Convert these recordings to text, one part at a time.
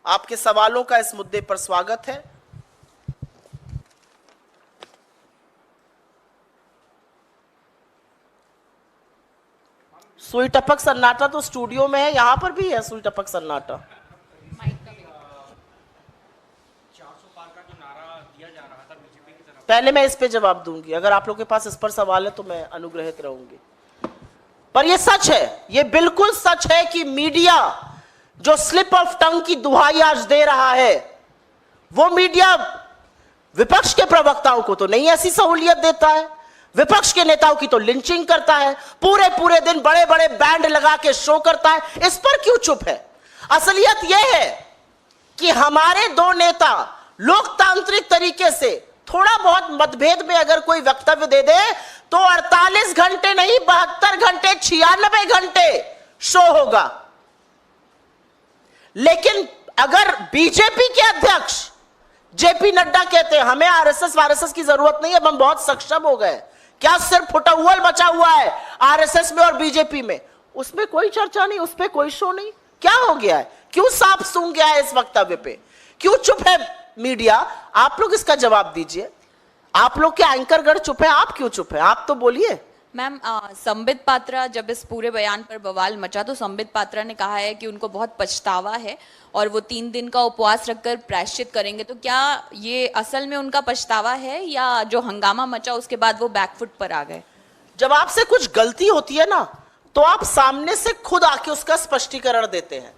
आपके सवालों का इस मुद्दे पर स्वागत है। सुई टपक सन्नाटा तो स्टूडियो में है, यहां पर भी है सुई टपक सन्नाटा। 400 पार का जो नारा दिया जा रहा था बीजेपी की तरफ, पहले मैं इस पे जवाब दूंगी, अगर आप लोगों के पास इस पर सवाल है तो मैं अनुग्रहित रहूंगी। पर यह सच है, यह बिल्कुल सच है कि मीडिया जो स्लिप ऑफ टंग की दुहाई आज दे रहा है, वो मीडिया विपक्ष के प्रवक्ताओं को तो नहीं ऐसी सहूलियत देता है, विपक्ष के नेताओं की तो लिंचिंग करता है, पूरे पूरे दिन बड़े बड़े बैंड लगा के शो करता है। इस पर क्यों चुप है? असलियत यह है कि हमारे दो नेता लोकतांत्रिक तरीके से थोड़ा बहुत मतभेद में अगर कोई वक्तव्य दे दे तो 48 घंटे नहीं 72 घंटे 96 घंटे शो होगा। लेकिन अगर बीजेपी के अध्यक्ष जेपी नड्डा कहते हैं हमें आरएसएस की जरूरत नहीं है, हम बहुत सक्षम हो गए, क्या सिर्फ फुटअव्वल बचा हुआ है आरएसएस में और बीजेपी में, उसमें कोई चर्चा नहीं, उस पर कोई शो नहीं, क्या हो गया है? क्यों साफ सूंघ गया है इस वक्तव्य पे? क्यों चुप है मीडिया? आप लोग इसका जवाब दीजिए। आप लोग के एंकरगण चुप है, आप क्यों चुप है? आप तो बोलिए। मैम, संबित पात्रा, जब इस पूरे बयान पर बवाल मचा तो संबित पात्रा ने कहा है कि उनको बहुत पछतावा है और वो 3 दिन का उपवास रखकर प्रायश्चित करेंगे। तो क्या ये असल में उनका पछतावा है या जो हंगामा मचा उसके बाद वो बैकफुट पर आ गए? जब आपसे कुछ गलती होती है ना तो आप सामने से खुद आके उसका स्पष्टीकरण देते हैं,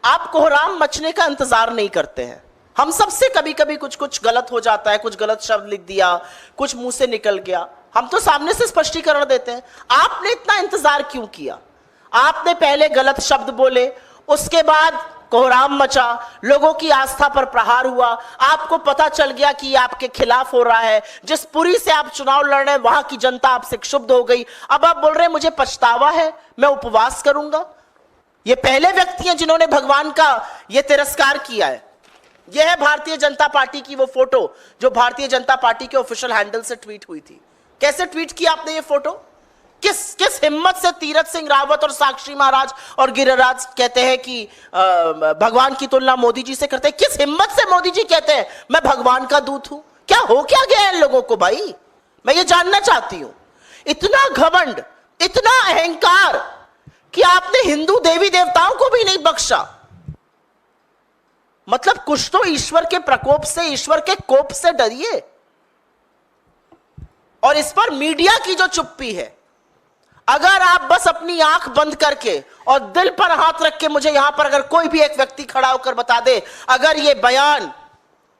आप कोहराम मचने का इंतजार नहीं करते हैं। हम सबसे कभी कभी कुछ गलत हो जाता है, कुछ गलत शब्द लिख दिया, कुछ मुंह से निकल गया, हम तो सामने से स्पष्टीकरण देते हैं। आपने इतना इंतजार क्यों किया? आपने पहले गलत शब्द बोले, उसके बाद कोहराम मचा, लोगों की आस्था पर प्रहार हुआ, आपको पता चल गया कि ये आपके खिलाफ हो रहा है, जिस पुरी से आप चुनाव लड़ रहे हैं वहां की जनता आपसे क्षुब्ध हो गई। अब आप बोल रहे हैं मुझे पछतावा है, मैं उपवास करूंगा। ये पहले व्यक्ति हैं जिन्होंने भगवान का ये तिरस्कार किया है। यह है भारतीय जनता पार्टी की वो फोटो जो भारतीय जनता पार्टी के ऑफिशियल हैंडल से ट्वीट हुई थी। कैसे ट्वीट किया आपने ये फोटो? किस हिम्मत से तीरथ सिंह रावत और साक्षी महाराज और गिरिराज कहते हैं कि भगवान की तुलना मोदी जी से करते हैं? किस हिम्मत से मोदी जी कहते हैं मैं भगवान का दूत हूं? क्या हो क्या गया इन लोगों को भाई? मैं ये जानना चाहती हूं। इतना घमंड, इतना अहंकार कि आपने हिंदू देवी देवताओं को भी नहीं बख्शा। मतलब कुछ तो ईश्वर के प्रकोप से, ईश्वर के कोप से डरिए। और इस पर मीडिया की जो चुप्पी है, अगर आप बस अपनी आंख बंद करके और दिल पर हाथ रख के, मुझे यहां पर अगर कोई भी एक व्यक्ति खड़ा होकर बता दे अगर यह बयान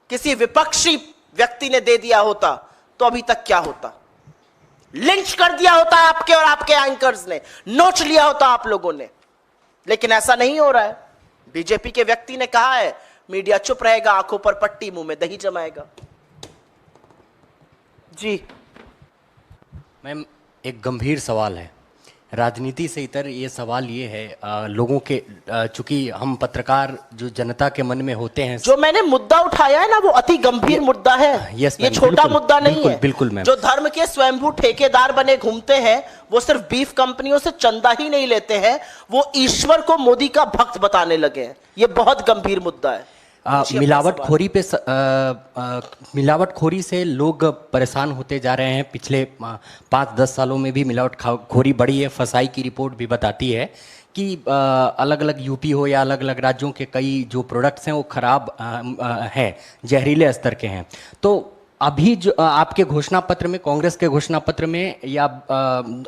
किसी विपक्षी व्यक्ति ने दे दिया होता तो अभी तक क्या होता? लिंच कर दिया होता आपके और आपके एंकर्स ने, नोच लिया होता आप लोगों ने। लेकिन ऐसा नहीं हो रहा है। बीजेपी के व्यक्ति ने कहा है मीडिया चुप रहेगा, आंखों पर पट्टी, मुंह में दही जमाएगा। जी मैम, एक गंभीर सवाल है, राजनीति से इतर ये सवाल ये है, लोगों के चूंकि हम पत्रकार जो जनता के मन में होते हैं, जो मैंने मुद्दा उठाया है ना वो अति गंभीर मुद्दा है। यस ये छोटा मुद्दा नहीं है। बिल्कुल मैम। जो धर्म के स्वयंभू ठेकेदार बने घूमते हैं वो सिर्फ बीफ कंपनियों से चंदा ही नहीं लेते हैं, वो ईश्वर को मोदी का भक्त बताने लगे हैं। ये बहुत गंभीर मुद्दा है। मिलावटखोरी से लोग परेशान होते जा रहे हैं। पिछले 5-10 सालों में भी मिलावटखोरी बढ़ी है। फसाई की रिपोर्ट भी बताती है कि अलग अलग यूपी हो या अलग अलग राज्यों के कई जो प्रोडक्ट्स हैं वो खराब हैं, जहरीले स्तर के हैं। तो अभी जो आपके घोषणा पत्र में, कांग्रेस के घोषणा पत्र में या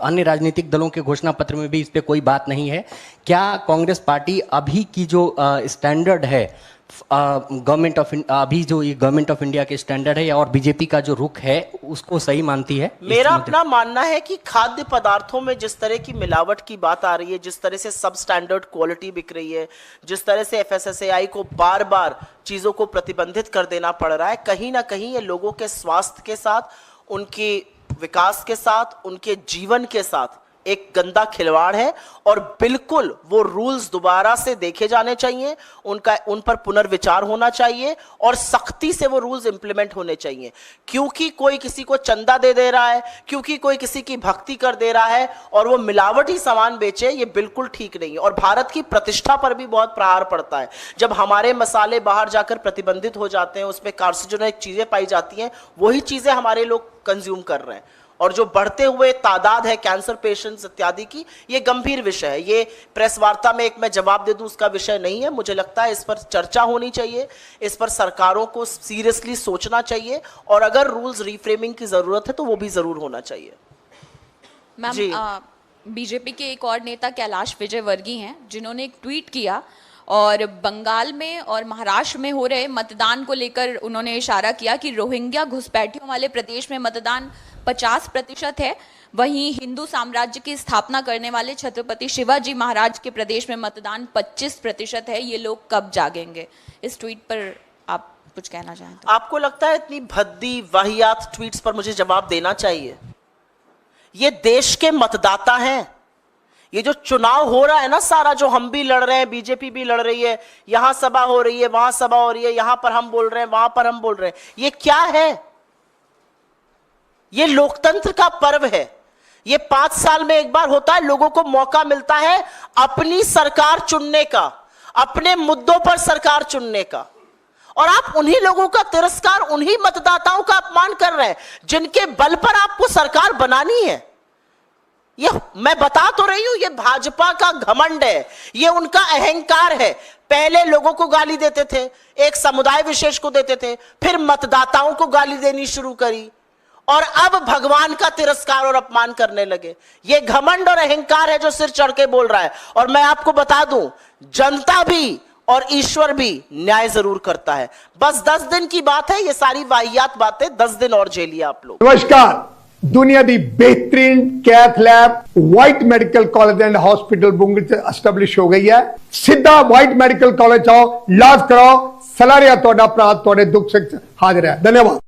अन्य राजनीतिक दलों के घोषणा पत्र में भी इस पे कोई बात नहीं है? क्या कांग्रेस पार्टी अभी की जो स्टैंडर्ड है गवर्नमेंट ऑफ अभी जो ये गवर्नमेंट ऑफ इंडिया के स्टैंडर्ड है या और बीजेपी का जो रुख है उसको सही मानती है? मेरा अपना मानना है कि खाद्य पदार्थों में जिस तरह की मिलावट की बात आ रही है, जिस तरह से सब स्टैंडर्ड क्वालिटी बिक रही है, जिस तरह से एफएसएसएआई को बार बार चीजों को प्रतिबंधित कर देना पड़ रहा है, कहीं ना कहीं ये लोगों के स्वास्थ्य के साथ, उनके विकास के साथ, उनके जीवन के साथ एक गंदा खिलवाड़ है और बिल्कुल वो रूल्स दोबारा से देखे जाने चाहिए, उन पर पुनर्विचार होना चाहिए और सख्ती से वो रूल्स इंप्लीमेंट होने चाहिए। क्योंकि कोई किसी को चंदा दे रहा है, क्योंकि कोई किसी की भक्ति कर दे रहा है और वो मिलावटी सामान बेचे, ये बिल्कुल ठीक नहीं है और भारत की प्रतिष्ठा पर भी बहुत प्रहार पड़ता है। जब हमारे मसाले बाहर जाकर प्रतिबंधित हो जाते हैं, उसमें कार्सिनोजेनिक चीजें पाई जाती हैं, वही चीजें हमारे लोग कंज्यूम कर रहे हैं और जो बढ़ते हुए तादाद है कैंसर पेशेंट्स इत्यादि की, ये गंभीर विषय है। ये प्रेस वार्ता में एक मैं जवाब दे दूं उसका विषय नहीं है। मुझे लगता है इस पर चर्चा होनी चाहिए, इस पर सरकारों को सीरियसली सोचना चाहिए और अगर रूल्स रिफ्रेमिंग की जरूरत है तो वो भी जरूर होना चाहिए। मैम, बीजेपी के एक और नेता कैलाश विजयवर्गीय हैं जिन्होंने एक ट्वीट किया और बंगाल में और महाराष्ट्र में हो रहे मतदान को लेकर उन्होंने इशारा किया कि रोहिंग्या घुसपैठियों वाले प्रदेश में मतदान 50% है, वहीं हिंदू साम्राज्य की स्थापना करने वाले छत्रपति शिवाजी महाराज के प्रदेश में मतदान 25% है। ये लोग कब जागेंगे? इस ट्वीट पर आप कुछ कहना चाहें तो? आपको लगता है इतनी भद्दी वाहियात ट्वीट्स पर मुझे जवाब देना चाहिए? ये देश के मतदाता हैं। ये जो चुनाव हो रहा है ना सारा, जो हम भी लड़ रहे हैं, बीजेपी भी लड़ रही है, यहां सभा हो रही है, वहां सभा हो रही है, यहां पर हम बोल रहे हैं, वहां पर हम बोल रहे हैं, ये क्या है? ये लोकतंत्र का पर्व है। ये 5 साल में एक बार होता है, लोगों को मौका मिलता है अपनी सरकार चुनने का, अपने मुद्दों पर सरकार चुनने का, और आप उन्हीं लोगों का तिरस्कार, उन्हीं मतदाताओं का अपमान कर रहे हैं जिनके बल पर आपको सरकार बनानी है। ये मैं बता तो रही हूं, ये भाजपा का घमंड है, ये उनका अहंकार है। पहले लोगों को गाली देते थे, एक समुदाय विशेष को देते थे, फिर मतदाताओं को गाली देनी शुरू करी और अब भगवान का तिरस्कार और अपमान करने लगे। ये घमंड और अहंकार है जो सिर चढ़ के बोल रहा है। और मैं आपको बता दूं, जनता भी और ईश्वर भी न्याय जरूर करता है। बस 10 दिन की बात है, ये सारी वाहियात बातें 10 दिन और झेलिए आप लोग। नमस्कार, दुनिया दी बेहतरीन कैथ लैब वाइट मेडिकल कॉलेज एंड हॉस्पिटल बुंगल से एस्टैब्लिश हो गई है। सीधा वाइट मेडिकल कॉलेज आओ, इलाज कराओ, सलाह रिया तोड़ा अपराध तोड़े दुख से हाजिर है। धन्यवाद।